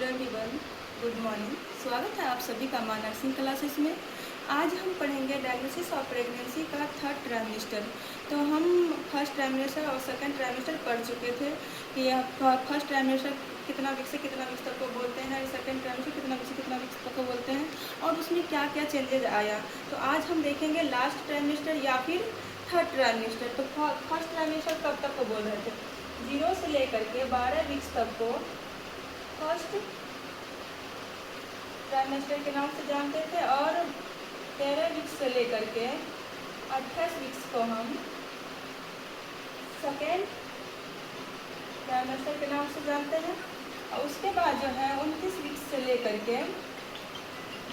Hello everyone, good morning. स्वागत है आप सभी का मां नर्सिंग क्लासेस में। आज हम पढ़ेंगे डायग्नोसिस ऑफ प्रेगनेंसी का थर्ड ट्राइमेस्टर। तो हम फर्स्ट ट्राइमेस्टर और सेकंड ट्राइमेस्टर पढ़ चुके थे कि यह फर्स्ट ट्राइमेस्टर कितना वीक से कितना वीक तक को बोलते हैं, सेकंड ट्राइमेस्टर कितना वीक से कितना वीक तक को बोलते हैं और उसमें क्या क्या चेंजेज आया। तो आज हम देखेंगे लास्ट ट्राइमेस्टर या फिर थर्ड ट्राइमेस्टर। तो फर्स्ट ट्राइमेस्टर कब तक को बोल रहे थे? 0 से लेकर के 12 वीक्स तक को फर्स्ट ट्राइमेस्टर के नाम से जानते थे और 13 वीक्स से लेकर के 28 वीक्स को हम सेकेंड ट्राइमेस्टर के नाम से जानते हैं। और उसके बाद जो है 29 वीक्स से लेकर के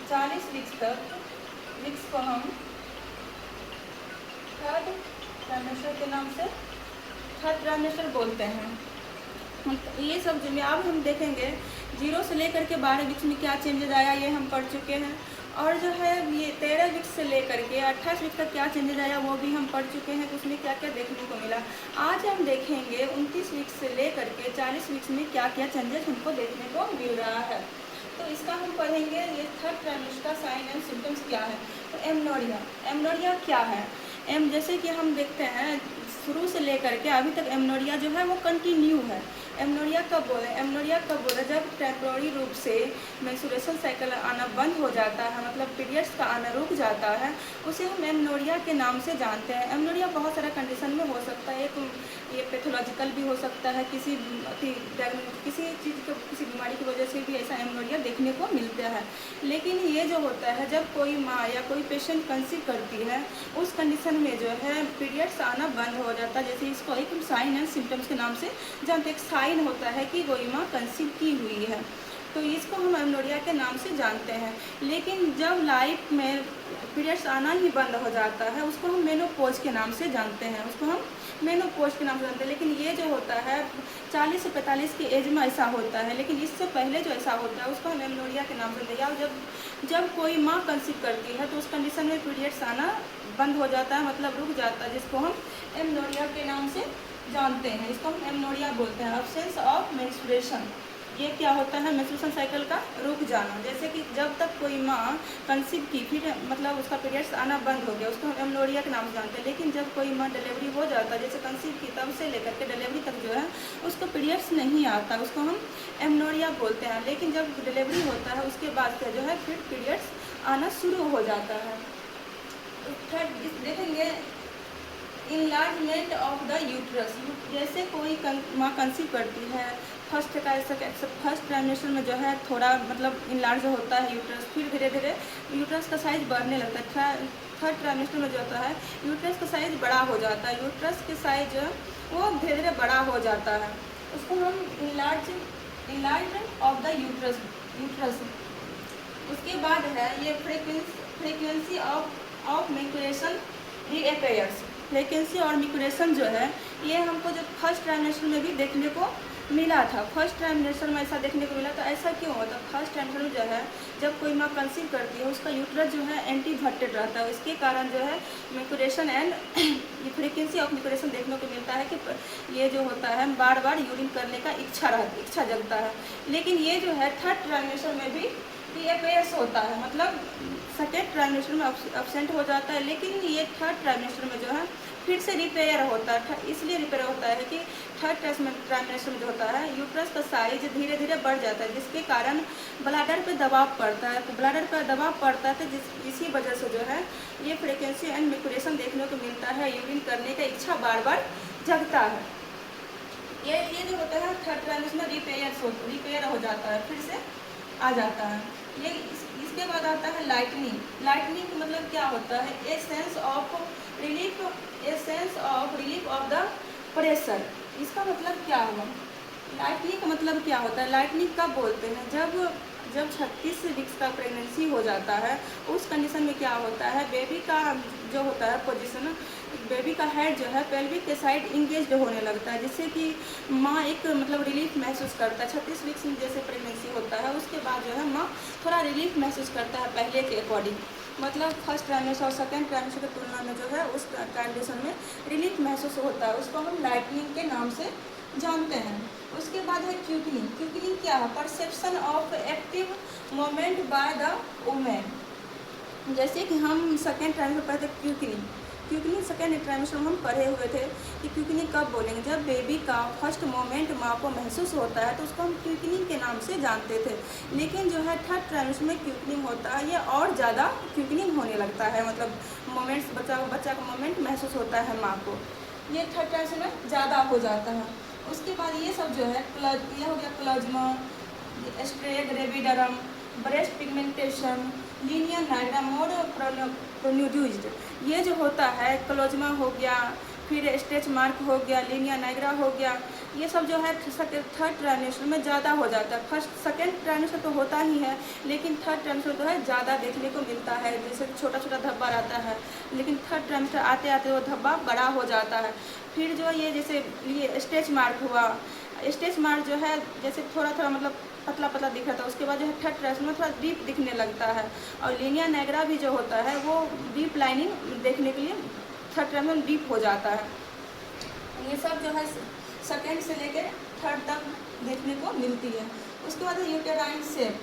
40 वीक्स तक वीक्स को हम थर्ड ट्राइमेस्टर के नाम से थर्ड ट्राइमेस्टर बोलते हैं। ये सब जो अब हम देखेंगे 0 से लेकर के 12 वीक्स में क्या चेंजेस आया, ये हम पढ़ चुके हैं। और जो है ये 13 वीक्स से लेकर के 28 वीक्स तक क्या चेंजेस आया वो भी हम पढ़ चुके हैं, उसमें क्या क्या देखने को मिला। आज हम देखेंगे 29 वीक्स से लेकर के 40 वीक्स में क्या क्या चेंजेस हमको देखने को मिल रहा है। तो इसका हम पढ़ेंगे ये थर्ड ट्राइमेस्टर का साइन एंड सिम्टम्स क्या है। तो एमनोरिया क्या है? जैसे कि हम देखते हैं शुरू से लेकर के अभी तक एमनोरिया जो है वो कंटिन्यू है। एमनोरिया कब बोले जब टेम्पोररी रूप से मेंस्ट्रुएशन साइकिल आना बंद हो जाता है, मतलब पीरियड्स का आना रुक जाता है, उसे हम एमनोरिया के नाम से जानते हैं। एमनोरिया बहुत सारा कंडीशन में हो सकता है। ये पैथोलॉजिकल भी हो सकता है, किसी चीज़ को किसी बीमारी की वजह से भी ऐसा एमनोरिया देखने को मिलता है। लेकिन ये जो होता है जब कोई माँ या कोई पेशेंट कंसीव करती है उस कंडीशन में जो है पीरियड्स आना बंद हो जाता है। जैसे इसको एक साइन एंड सिम्टम्स के नाम से जानते हैं। साइन होता है कि कोई माँ कंसीव की हुई है, तो इसको हम एमनोरिया के नाम से जानते हैं। लेकिन जब लाइफ में पीरियड्स आना ही बंद हो जाता है उसको हम मेनोपॉज के नाम से जानते हैं, लेकिन ये जो होता है 40 से 45 की एज में ऐसा होता है। लेकिन इससे पहले जो ऐसा होता है उसको हम एमनोरिया के नाम से जानते हैं। और जब कोई माँ कंसीव करती है तो उस कंडीशन में पीरियड्स आना बंद हो जाता है, मतलब रुक जाता है, जिसको हम एमनोरिया के नाम से जानते हैं। इसको हम एमनोरिया बोलते हैं। अब्सेंस ऑफ मेंस्ट्रुएशन, ये क्या होता है? मेंस्ट्रुएशन साइकिल का रुक जाना। जैसे कि जब तक कोई माँ कंसीव की फिर मतलब उसका पीरियड्स आना बंद हो गया उसको हम एमनोरिया के नाम से जानते हैं। लेकिन जब कोई माँ डिलीवरी हो जाता है, जैसे कंसीव की तब से लेकर के डिलीवरी तक जो है उसको पीरियड्स नहीं आता, उसको हम एमनोरिया बोलते हैं। लेकिन जब डिलीवरी होता है उसके बाद से जो है फिर पीरियड्स आना शुरू हो जाता है। थर्ड देखेंगे इनलार्जमेंट ऑफ द यूट्रस। जैसे कोई माँ कंसीव करती है फर्स्ट ट्राइमेस्टर में जो है थोड़ा मतलब इनलार्ज होता है यूट्रस, फिर धीरे धीरे यूट्रस का साइज़ बढ़ने लगता है। थर्ड ट्राइमेस्टर में जो होता है यूट्रस का साइज़ बड़ा हो जाता है, यूट्रस के साइज जो है वो धीरे धीरे बड़ा हो जाता है, उसको हम इनलार्ज ऑफ द यूट्रस। उसके बाद है ये फ्रीक्वेंसी ऑफ मैक्युलेशन रीअपेयर्स। फ्रीक्वेंसी और मैक्युलेशन जो है ये हमको जो फर्स्ट ट्राइमेस्टर में भी देखने को मिला था। फर्स्ट ट्राइमेस्टर में ऐसा देखने को मिला, तो ऐसा क्यों होता? फर्स्ट ट्राइमेस्टर में जो है जब कोई माँ कंसीव करती है उसका यूट्रस जो है एंटीवर्टेड रहता है, इसके कारण जो है मैक्युलेशन एंड फ्रीक्वेंसी ऑफ मैक्युलेशन देखने को मिलता है कि ये जो होता है बार बार यूरिन करने का इच्छा जगता है। लेकिन ये जो है थर्ड ट्राइमेस्टर में भी रीअपेयर्स होता है, मतलब सेकेंड ट्राइमेस्टर में अब्सेंट हो जाता है। लेकिन ये थर्ड ट्राइमेस्टर में जो है फिर से रिपेयर होता है। इसलिए रिपेयर होता है कि थर्ड ट्राइमेस्टर में जो होता है यूट्रस का साइज धीरे धीरे बढ़ जाता है, जिसके कारण ब्लैडर पे दबाव पड़ता है। तो ब्लैडर पर दबाव पड़ता है तो इसी वजह से जो है ये फ्रीक्वेंसी एंड मैक्युलेशन देखने को मिलता है, यूरिन करने का इच्छा बार बार जगता है। ये जो होता है थर्ड ट्राइमेस्टर में रिपेयर हो जाता है, फिर से आ जाता है। ये इसके बाद आता है लाइटनिंग मतलब क्या होता है? A sense of relief of the pressure. इसका मतलब क्या हुआ? लाइटनिंग का मतलब क्या होता है? लाइटनिंग कब बोलते हैं? जब 36 वीक्स का प्रेगनेंसी हो जाता है उस कंडीशन में क्या होता है, बेबी का जो होता है पोजीशन, बेबी का हेड जो है पेल्विक के साइड इंगेज होने लगता है, जिससे कि माँ एक मतलब रिलीफ महसूस करता है। 36 वीक्स में जैसे प्रेगनेंसी होता है उसके बाद जो है माँ थोड़ा रिलीफ महसूस करता है पहले के अकॉर्डिंग, मतलब फर्स्ट ट्राइमेस्टर और सेकेंड ट्राइमेस्टर की तुलना में जो है उस कंडीशन में रिलीफ महसूस होता है। उसको हम लाइटनिंग के नाम से जानते हैं। उसके बाद है क्यूकनिंग। क्यूकनिंग क्या है? Perception of active moment by the women. जैसे कि हम सेकेंड ट्राइमेस्टर पढ़े थे क्यूकनिंग। क्यूकनिंग सेकेंड ट्राइमेस्टर में हम पढ़े हुए थे कि क्यूकनिंग कब बोलेंगे? जब बेबी का फर्स्ट मोमेंट माँ को महसूस होता है तो उसको हम क्यूकनिंग के नाम से जानते थे। लेकिन जो है थर्ड ट्राइमेस्टर में क्यूकनिंग होता है, ये और ज़्यादा क्यूकनिंग होने लगता है, मतलब मोमेंट्स बच्चा का मोमेंट महसूस होता है माँ को, ये थर्ड ट्राइमेस्टर में ज़्यादा हो जाता है। उसके बाद ये सब जो है ये हो गया plasma, striae gravidarum, breast pigmentation, linea nigra और प्रोन्यूड्यूज्ड, ये जो होता है क्लोजमा हो गया, फिर स्ट्रेच मार्क हो गया, लीनियर नाइग्रा हो गया, ये सब जो है थर्ड ट्राइमेस्टर में ज़्यादा हो जाता है। फर्स्ट सेकेंड ट्राइमेस्टर तो होता ही है, लेकिन थर्ड ट्राइमेस्टर जो है ज़्यादा देखने को मिलता है। जैसे छोटा छोटा धब्बा रहता है, लेकिन थर्ड ट्राइमेस्टर आते आते वो धब्बा बड़ा हो जाता है। फिर जो ये जैसे ये स्ट्रेच मार्क हुआ, स्ट्रेच मार्क जो है जैसे थोड़ा थोड़ा मतलब पतला पतला दिख रहा था, उसके बाद जो है थर्ड ट्राइमेस्टर में थोड़ा डीप दिखने लगता है। और लीनियर नाइग्रा भी जो होता है वो डीप लाइनिंग देखने के लिए थर्ड ट्राइमेस्टर में डीप हो जाता है। ये सब जो है सेकेंड से लेकर थर्ड तक देखने को मिलती है। उसके बाद है uterine shape,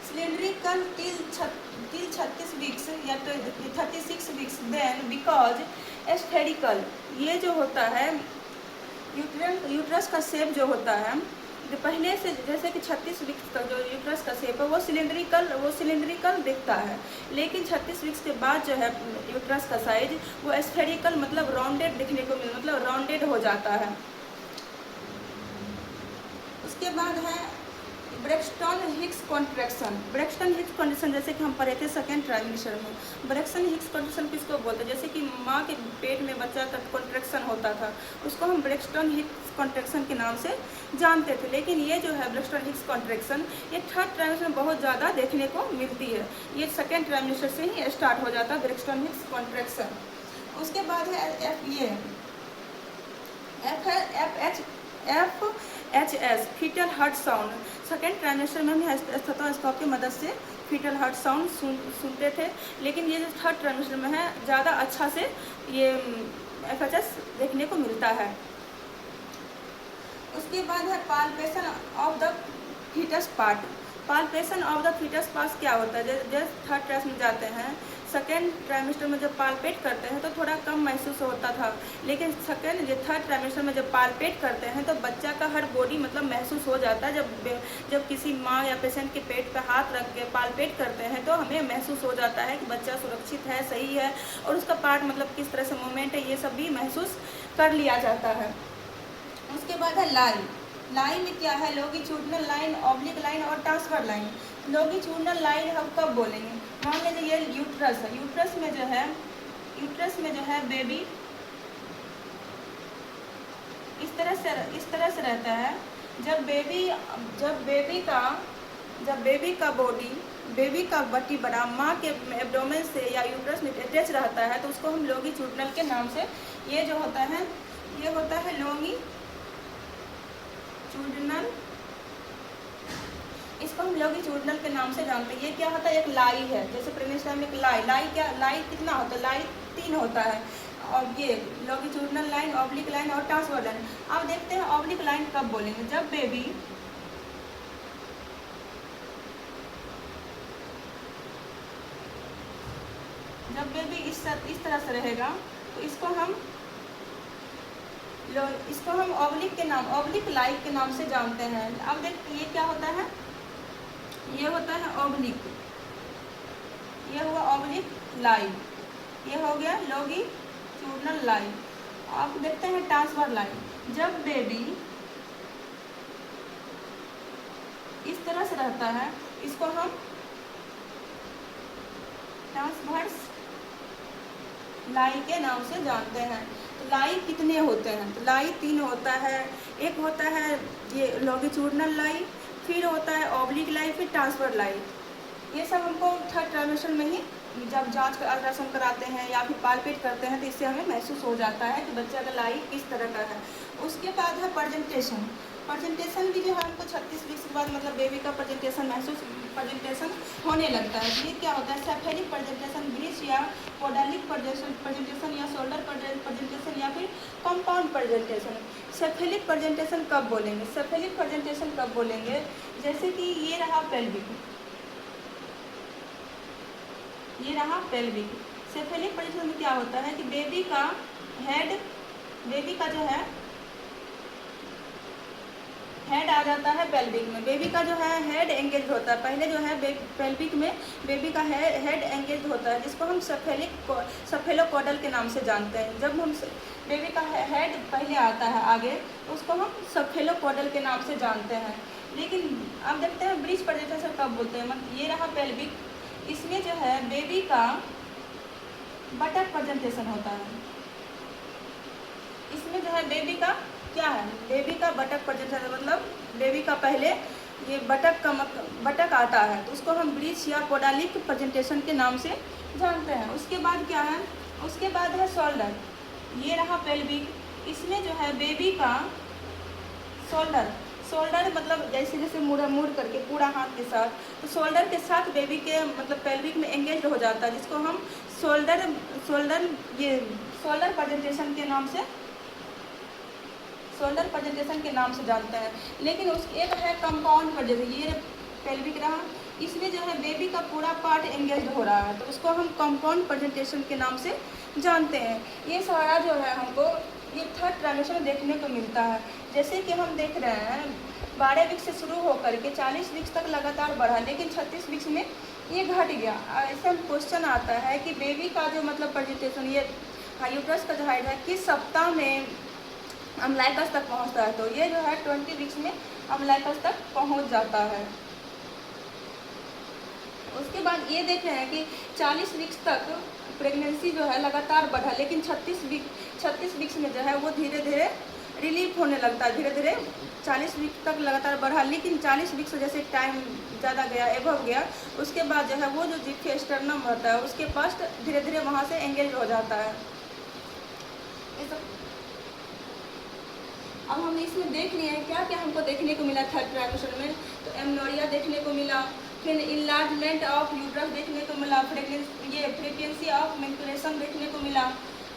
cylindrical till 36 weeks या 36 वीक्स, देन बिकॉज एस्फेरिकल, ये जो होता है यूट्रस का शेप जो होता है जो पहले से जैसे कि 36 वीक्स तक जो यूट्रस का शेप है वो सिलेंड्रिकल दिखता है, लेकिन 36 वीक्स के बाद जो है यूट्रस का साइज वो एस्फेरिकल मतलब राउंडेड दिखने को मतलब राउंडेड हो जाता है। उसके बाद है Braxton Hicks contraction. Braxton Hicks contraction जैसे कि हम पढ़े थे सेकेंड ट्राइमेस्टर में। ब्रेक्सटन हिक्स कॉन्ट्रैक्शन किसको बोलते हैं? जैसे कि माँ के पेट में बच्चा का कॉन्ट्रैक्शन होता था, उसको हम ब्रेक्सटन हिक्स कॉन्ट्रैक्शन के नाम से जानते थे। लेकिन ये जो है ब्रेक्सटन हिक्स कॉन्ट्रैक्शन ये थर्ड ट्राइमेस्टर में बहुत ज़्यादा देखने को मिलती है, ये सेकेंड ट्राइमेस्टर से ही स्टार्ट हो जाता है ब्रेक्सटन हिक्स कॉन्ट्रैक्शन। उसके बाद है FHS fetal heart sound. Second trimester में हम स्टेथोस्कोप की मदद से फीटल हार्ट साउंड सुनते थे, लेकिन ये जो थर्ड ट्राइमेस्टर में है ज़्यादा अच्छा से ये FHS देखने को मिलता है। उसके बाद है palpation of the fetus part. Palpation of the fetus part क्या होता है? जब थर्ड ट्राइमेस्टर में जाते हैं, सेकेंड ट्राइमेस्टर में जब पाल्पेट करते हैं तो थोड़ा कम महसूस होता था, लेकिन थर्ड ट्राइमेस्टर में जब पाल्पेट करते हैं तो बच्चा का हर बॉडी मतलब महसूस हो जाता है। जब किसी माँ या पेशेंट के पेट पर हाथ रख के पाल्पेट करते हैं तो हमें महसूस हो जाता है कि बच्चा सुरक्षित है, सही है, और उसका पार्ट मतलब किस तरह से मूवमेंट है, ये सब भी महसूस कर लिया जाता है। उसके बाद है लाई में क्या है? लॉन्गिट्यूडिनल लाइन, ऑब्लिक लाइन और ट्रांसफर लाइन। लॉन्गिट्यूडिनल लाइन हम कब बोलेंगे? मान लीजिए ये यूट्रस है, यूट्रस में जो है बेबी इस तरह से रहता है। जब बेबी का बॉडी बड़ा माँ के एब्डोमेन से या यूट्रस में अटैच रहता है तो उसको हम लॉन्गिट्यूडिनल के नाम से, ये जो होता है ये होता है लॉन्गिट्यूडिनल, इसको हम लॉन्गिट्यूडिनल के नाम से जानते हैं। ये क्या होता है? एक लाई है, जैसे प्रेगनेंसी में एक लाई कितना होता है? लाई 3 होता है। और ये लॉन्गिट्यूडिनल लाइन, ऑब्लिक लाइन और ट्रांसफर लाइन। अब देखते हैं ऑब्लिक लाइन कब बोलेंगे? जब बेबी इस तरह से रहेगा तो इसको हम ऑब्लिक लाइक के नाम से जानते हैं। अब देखते ये क्या होता है? ये होता है ऑब्लिक, ये हुआ ऑब्लिक लाइन, ये हो गया लॉन्गिट्यूडिनल लाइन। अब देखते हैं ट्रांसफर लाइन। जब बेबी इस तरह से रहता है इसको हम ट्रांसवर्स लाई के नाम से जानते हैं। तो लाई कितने होते हैं? तो लाई 3 होता है। एक होता है ये लॉन्गिट्यूडिनल लाई, फिर होता है ऑब्लिक लाई, फिर ट्रांसफर लाई। ये सब हमको थर्ड ट्राइमेस्टर में ही जब जांच का अल्ट्रासाउंड कराते हैं या फिर पाल्पेट करते हैं तो इससे हमें महसूस हो जाता है कि बच्चा का लाई किस तरह का है। उसके बाद है प्रेजेंटेशन। प्रेजेंटेशन भी जो है हमको 36 वीक्स के बाद मतलब बेबी का प्रेजेंटेशन होने लगता है। ये क्या होता है, सेफेलिक प्रेजेंटेशन, ब्रीच या पोडालिक प्रेजेंटेशन या शोल्डर प्रेजेंटेशन या फिर कंपाउंड प्रेजेंटेशन। सेफेलिक प्रेजेंटेशन कब बोलेंगे, सेफेलिक प्रेजेंटेशन कब बोलेंगे, जैसे कि ये रहा पेल्विक, ये रहा पेल्विक। सेफेलिक प्रेजेंटेशन में क्या होता है कि बेबी का हेड, बेबी का जो है हेड आ जाता है पेल्विक में, बेबी का जो है हेड एंगेज होता है। पहले जो है पेल्विक में बेबी का हेड एंगेज होता है, जिसको हम सफेलोकोडल के नाम से जानते हैं। जब हम बेबी का हेड पहले आता है आगे, तो उसको हम सफेलोकोडल के नाम से जानते हैं। लेकिन अब देखते हैं ब्रीच प्रेजेंटेशन कब बोलते हैं। ये रहा पेल्विक, इसमें जो है बेबी का बटक प्रेजेंटेशन होता है। इसमें जो है बेबी का क्या है, बेबी का बटक प्रेजेंटेशन, मतलब बेबी का पहले ये बटक आता है, तो उसको हम ब्रीच या पोडालिक प्रेजेंटेशन के नाम से जानते हैं। उसके बाद क्या है, उसके बाद है शोल्डर। ये रहा पेल्विक, इसमें जो है बेबी का शोल्डर मतलब जैसे जैसे मुड़ करके पूरा हाथ के साथ, तो शोल्डर के साथ बेबी के मतलब पेल्विक में एंगेज हो जाता है, जिसको हम शोल्डर प्रेजेंटेशन के नाम से जानते हैं। लेकिन उस एक है कंपाउंड प्रेजेंटेशन, ये पेल्विक रहा, इसमें जो है बेबी का पूरा पार्ट एंगेज हो रहा है, तो उसको हम कंपाउंड प्रेजेंटेशन के नाम से जानते हैं। ये सारा जो है हमको ये थर्ड ट्राइमेस्टर में देखने को मिलता है। जैसे कि हम देख रहे हैं 12 वीक से शुरू होकर के 40 वीक्स तक लगातार बढ़ा, लेकिन 36 वीक्स में ये घट गया। ऐसा क्वेश्चन आता है कि बेबी का जो मतलब प्रेजेंटेशन, ये यूट्रस का जो हाइट है किस सप्ताह में अम्लाइकस तक पहुंचता है, तो ये जो है 20 वीक्स में अम्लाइकस तक पहुंच जाता है। उसके बाद ये देख रहे हैं कि 40 वीक्स तक प्रेगनेंसी जो है लगातार बढ़ा, लेकिन 36 वीक्स में जो है वो धीरे धीरे रिलीफ होने लगता है। धीरे धीरे 40 वीक तक लगातार बढ़ा, लेकिन 40 वीक्स जैसे टाइम ज़्यादा गया, एबव गया, उसके बाद जो है वो जो जिफे स्टर्नम होता है उसके पास धीरे धीरे वहाँ से एंगेज हो जाता है। अब हम इसमें देख लिए हैं क्या क्या हमको देखने को मिला थर्ड ट्राइमेस्टर में, तो एमनोरिया देखने को मिला, फिर इनलार्जमेंट ऑफ यूट्रस देखने को मिला, फ्रीक्वेंसी ऑफ मेंस्ट्रुएशन देखने को मिला,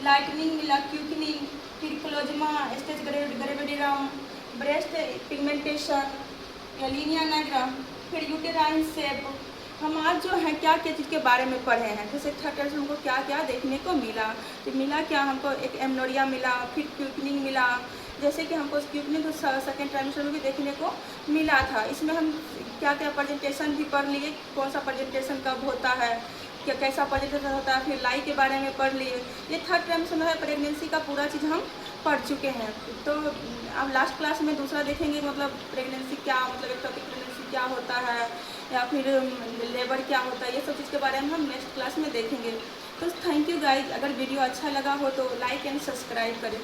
लाइटनिंग मिला, क्यूकनिंग, फिर chloasma, striae gravidarum, breast pigmentation, linea nigra, फिर यूटेराइन शेप। हम आज जो है क्या क्या चीज़ के बारे में पढ़े हैं, जैसे थर्ड ट्राइमेस्टर हमको क्या क्या देखने को मिला, तो मिला क्या, हमको एक एमनोरिया मिला, फिर क्यूकनिंग मिला, जैसे कि हमको क्यूकनिंग तो सेकेंड ट्राइमेस्टर में भी देखने को मिला था। इसमें हम क्या क्या प्रेजेंटेशन भी पढ़ लिए, कौन सा प्रेजेंटेशन कब होता है, क्या कैसा प्रेजेंटेशन होता है, फिर लाई के बारे में पढ़ लिए। ये थर्ड ट्राइमेस्टर में है, प्रेगनेंसी का पूरा चीज़ हम पढ़ चुके हैं। तो अब लास्ट क्लास में दूसरा देखेंगे, मतलब प्रेगनेंसी क्या, मतलब एक टॉपिक प्रेगनेंसी क्या होता है या फिर लेबर क्या होता है, ये सब चीज़ के बारे में हम नेक्स्ट क्लास में देखेंगे। तो थैंक यू गाइज, अगर वीडियो अच्छा लगा हो तो लाइक एंड सब्सक्राइब करें।